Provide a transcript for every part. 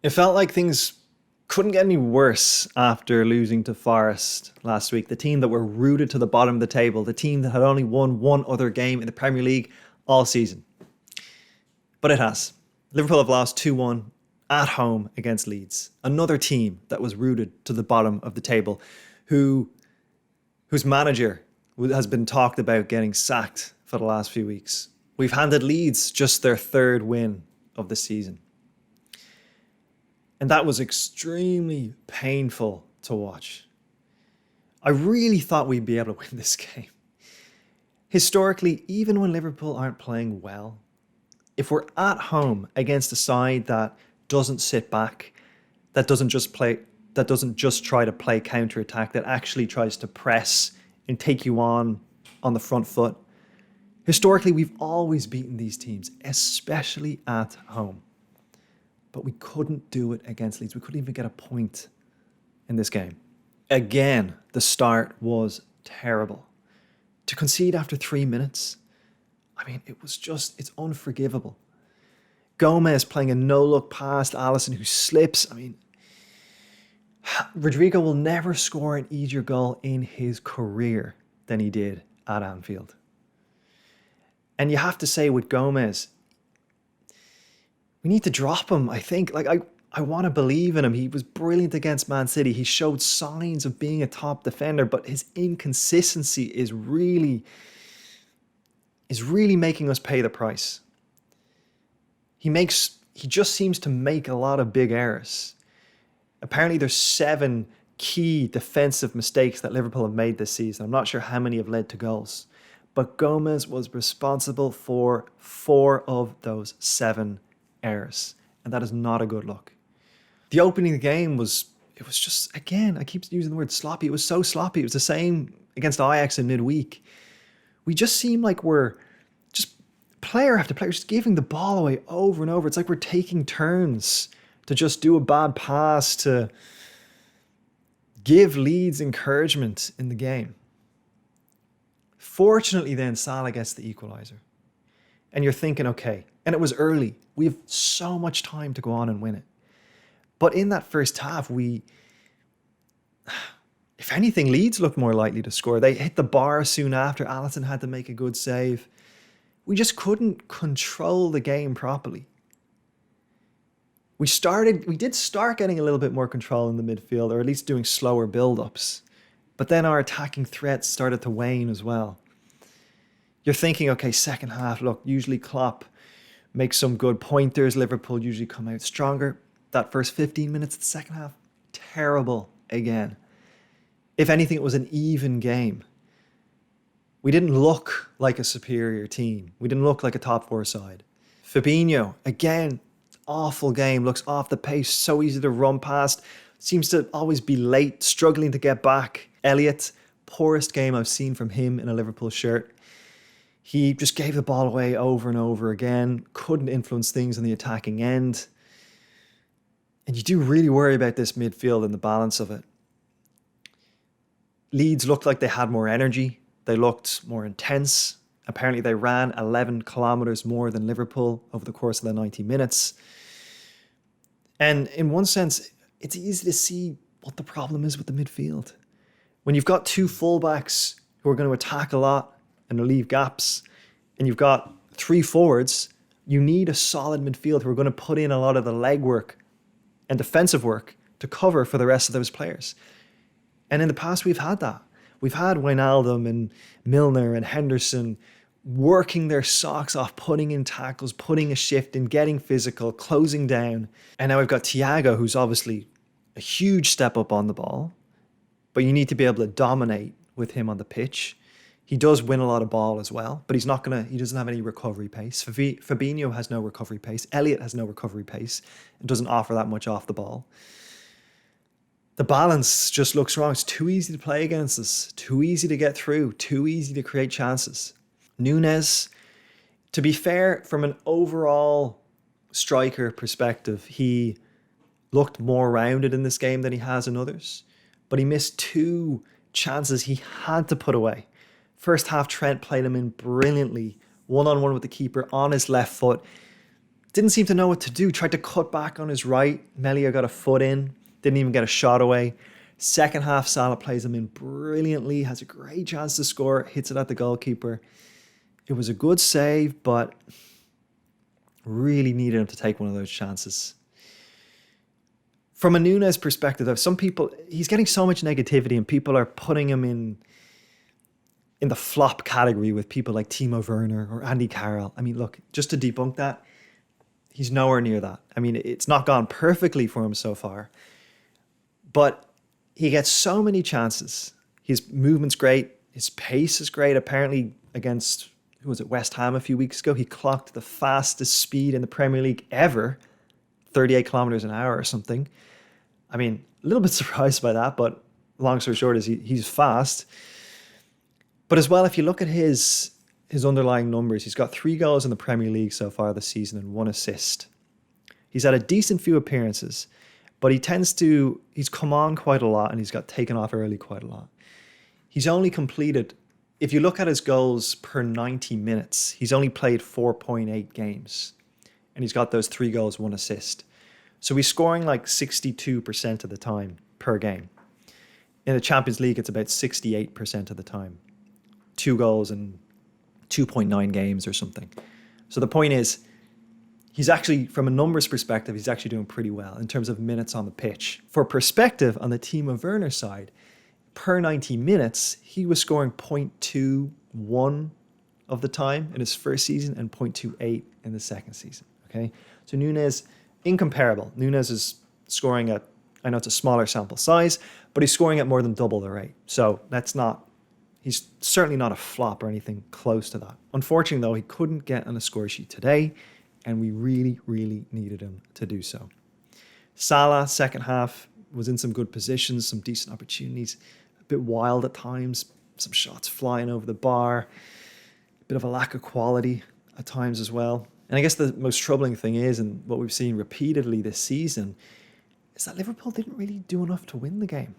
It felt like things couldn't get any worse after losing to Forest last week. The team that were rooted to the bottom of the table, the team that had only won one other game in the Premier League all season. But it has. Liverpool have lost 2-1 at home against Leeds. Another team that was rooted to the bottom of the table, whose manager has been talked about getting sacked for the last few weeks. We've handed Leeds just their third win of the season. And that was extremely painful to watch. I really thought we'd be able to win this game. Historically, even when Liverpool aren't playing well, if we're at home against a side that doesn't sit back, that doesn't just try to play counter-attack, that actually tries to press and take you on the front foot, historically we've always beaten these teams, especially at home. But we couldn't do it against Leeds. We couldn't even get a point in this game. Again, the start was terrible. To concede after 3 minutes, it's unforgivable. Gomez playing a no-look pass to Alisson who slips. Rodrigo will never score an easier goal in his career than he did at Anfield. And you have to say with Gomez, we need to drop him, I think. I want to believe in him. He was brilliant against Man City. He showed signs of being a top defender, but his inconsistency is really making us pay the price. He just seems to make a lot of big errors. Apparently there's 7 key defensive mistakes that Liverpool have made this season. I'm not sure how many have led to goals, but Gomez was responsible for 4 of those 7 errors, and that is not a good look. The opening of the game was just, again, I keep using the word sloppy. It was so sloppy. It was the same against Ajax in midweek. We just seem like we're just player after player just giving the ball away over and over. It's like we're taking turns to just do a bad pass to give Leeds encouragement in the game. Fortunately then, Salah gets the equaliser. And you're thinking, okay, and it was early. We have so much time to go on and win it. But in that first half, if anything, Leeds looked more likely to score. They hit the bar soon after. Alisson had to make a good save. We just couldn't control the game properly. We did start getting a little bit more control in the midfield, or at least doing slower build-ups. But then our attacking threats started to wane as well. You're thinking, okay, second half, look, usually Klopp makes some good pointers. Liverpool usually come out stronger. That first 15 minutes of the second half, terrible again. If anything, it was an even game. We didn't look like a superior team. We didn't look like a top 4 side. Fabinho, again, awful game. Looks off the pace, so easy to run past. Seems to always be late, struggling to get back. Elliott, poorest game I've seen from him in a Liverpool shirt. He just gave the ball away over and over again. Couldn't influence things on the attacking end. And you do really worry about this midfield and the balance of it. Leeds looked like they had more energy. They looked more intense. Apparently they ran 11 kilometres more than Liverpool over the course of the 90 minutes. And in one sense, it's easy to see what the problem is with the midfield. When you've got 2 fullbacks who are going to attack a lot and relieve gaps, and you've got 3 forwards, you need a solid midfield who are going to put in a lot of the legwork and defensive work to cover for the rest of those players. And in the past, we've had that. We've had Wijnaldum and Milner and Henderson working their socks off, putting in tackles, putting a shift in, getting physical, closing down. And now we've got Thiago, who's obviously a huge step up on the ball, but you need to be able to dominate with him on the pitch. He does win a lot of ball as well, but he doesn't have any recovery pace. Fabinho has no recovery pace. Elliott has no recovery pace and doesn't offer that much off the ball. The balance just looks wrong. It's too easy to play against us, too easy to get through, too easy to create chances. Núñez, to be fair, from an overall striker perspective, he looked more rounded in this game than he has in others, but he missed 2 chances he had to put away. First half, Trent played him in brilliantly, one-on-one with the keeper on his left foot. didn't seem to know what to do. Tried to cut back on his right. Melia got a foot in. Didn't even get a shot away. Second half, Salah plays him in brilliantly. Has a great chance to score. Hits it at the goalkeeper. It was a good save, but really needed him to take one of those chances. From a Núñez perspective, though, some people, he's getting so much negativity and people are putting him in the flop category with people like Timo Werner or Andy Carroll. I mean, look, just to debunk that, he's nowhere near that. I mean, it's not gone perfectly for him so far, but he gets so many chances. His movement's great. His pace is great. Apparently against, who was it, West Ham a few weeks ago, he clocked the fastest speed in the Premier League ever, 38 kilometers an hour or something. I mean, a little bit surprised by that, but long story short is he's fast. But as well, if you look at his underlying numbers, he's got 3 goals in the Premier League so far this season and 1 assist. He's had a decent few appearances, but he's come on quite a lot and he's got taken off early quite a lot. He's only completed, if you look at his goals per 90 minutes, he's only played 4.8 games. And he's got those 3 goals, 1 assist. So he's scoring like 62% of the time per game. In the Champions League, it's about 68% of the time. 2 goals in 2.9 games or something. So the point is, he's actually, from a numbers perspective, he's actually doing pretty well in terms of minutes on the pitch. For perspective, on the Timo Werner side, per 90 minutes, he was scoring 0.21 of the time in his first season and 0.28 in the second season. Okay, so Núñez, incomparable. Núñez is scoring at, I know it's a smaller sample size, but he's scoring at more than double the rate. So he's certainly not a flop or anything close to that. Unfortunately, though, he couldn't get on a score sheet today, and we really, really needed him to do so. Salah, second half, was in some good positions, some decent opportunities, a bit wild at times, some shots flying over the bar, a bit of a lack of quality at times as well. And I guess the most troubling thing is, and what we've seen repeatedly this season, is that Liverpool didn't really do enough to win the game.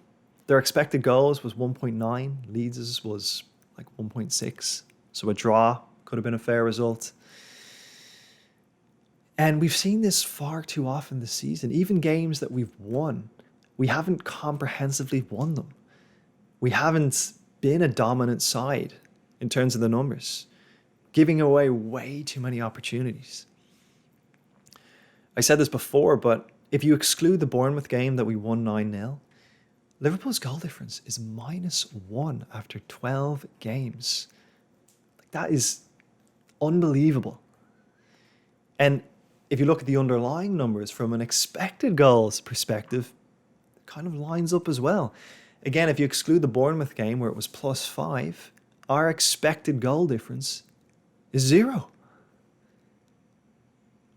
Their expected goals was 1.9. Leeds' was like 1.6. So a draw could have been a fair result. And we've seen this far too often this season. Even games that we've won, we haven't comprehensively won them. We haven't been a dominant side in terms of the numbers, giving away way too many opportunities. I said this before, but if you exclude the Bournemouth game that we won 9-0, Liverpool's goal difference is -1 after 12 games. Like, that is unbelievable. And if you look at the underlying numbers from an expected goals perspective, it kind of lines up as well. Again, if you exclude the Bournemouth game where it was +5, our expected goal difference is 0.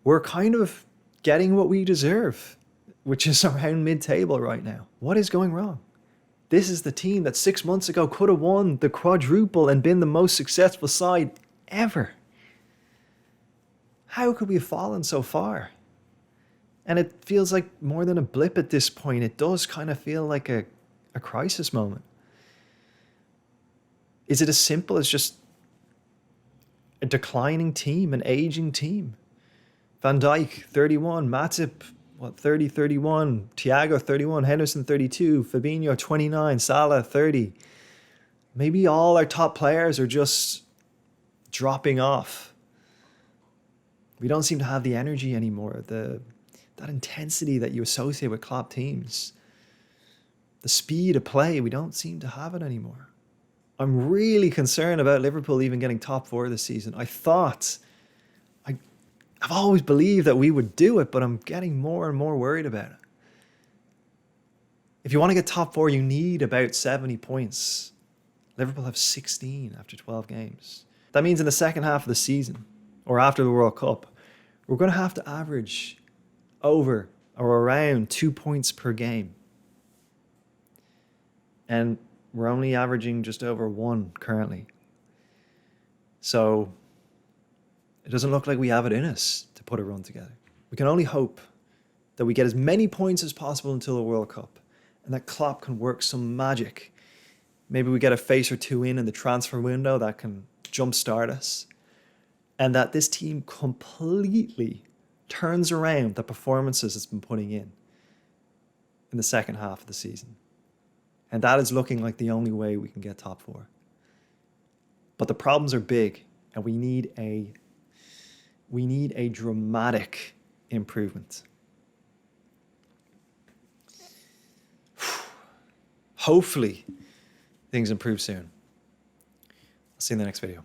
We're kind of getting what we deserve, which is around mid-table right now. What is going wrong? This is the team that 6 months ago could have won the quadruple and been the most successful side ever. How could we have fallen so far? And it feels like more than a blip at this point. It does kind of feel like a crisis moment. Is it as simple as just a declining team, an aging team? Van Dijk, 31. Matip, 30, 31. Thiago, 31. Henderson, 32. Fabinho, 29. Salah, 30. Maybe all our top players are just dropping off. We don't seem to have the energy anymore, that intensity that you associate with Klopp teams. The speed of play, we don't seem to have it anymore. I'm really concerned about Liverpool even getting top 4 this season. I've always believed that we would do it, but I'm getting more and more worried about it. If you want to get top 4, you need about 70 points. Liverpool have 16 after 12 games. That means in the second half of the season, or after the World Cup, we're going to have to average over or around 2 points per game. And we're only averaging just over 1 currently. So it doesn't look like we have it in us to put a run together. We can only hope that we get as many points as possible until the World Cup and that Klopp can work some magic. Maybe we get a face or two in the transfer window that can jumpstart us, and that this team completely turns around the performances it's been putting in the second half of the season. And that is looking like the only way we can get top four. But the problems are big, and we need a dramatic improvement. Hopefully, things improve soon. I'll see you in the next video.